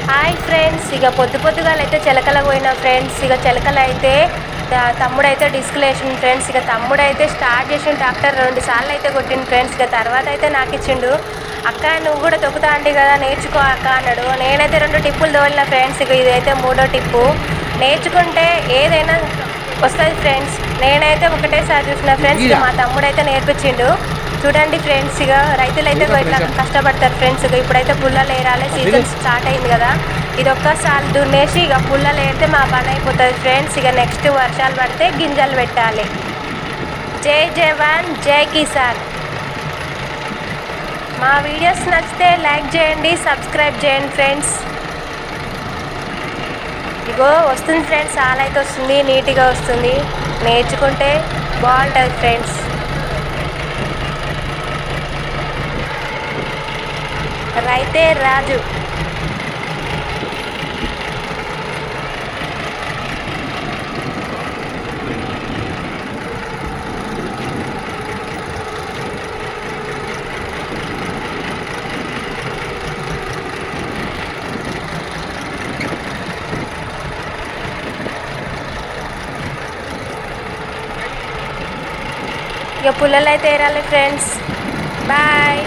Hi friends, ఇక పొద్దుగాలైతే చిలకలకు పోయిన friends. ఇక చిలకలు అయితే తమ్ముడైతే డిస్కులేషన్ ఫ్రెండ్స్. ఇక తమ్ముడైతే స్టార్ట్ చేసిన ట్రాక్టర్ 2 సార్లు అయితే కొట్టిండు ఫ్రెండ్స్. ఇక తర్వాత అయితే నాకు ఇచ్చిండు. అక్క నువ్వు కూడా తొక్కుతా అంటే కదా నేర్చుకో అక్క అన్నాడు. నేనైతే 2 టిప్పులు తోలిన ఫ్రెండ్స్. ఇక ఇదైతే 3వ టిప్పు. నేర్చుకుంటే ఏదైనా వస్తుంది ఫ్రెండ్స్. నేనైతే ఒకటేసారి చూసిన ఫ్రెండ్స్. ఇక మా తమ్ముడైతే నేర్పించిండు. చూడండి ఫ్రెండ్స్, ఇక రైతులు అయితే ఇట్లా కష్టపడతారు ఫ్రెండ్స్. ఇక ఇప్పుడైతే పుల్లలు ఏరాలి, సీజన్ స్టార్ట్ అయింది కదా. ఇది ఒక్కసారి దున్నేసి ఇక పుల్లలు ఏరితే మా పని అయిపోతుంది ఫ్రెండ్స్. ఇక నెక్స్ట్ వర్షాలు పడితే గింజలు పెట్టాలి. జై జవాన్ జై కిసాన్. మా వీడియోస్ నచ్చితే లైక్ చేయండి, సబ్స్క్రైబ్ చేయండి ఫ్రెండ్స్. ఇగో వస్తుంది ఫ్రెండ్స్, చాలా అయితే వస్తుంది, నీట్గా వస్తుంది. నేర్చుకుంటే బాగుంటుంది ఫ్రెండ్స్. రైతే రాజు. ఇక పుల్లలు అయితే ఏరాలి ఫ్రెండ్స్. బాయ్.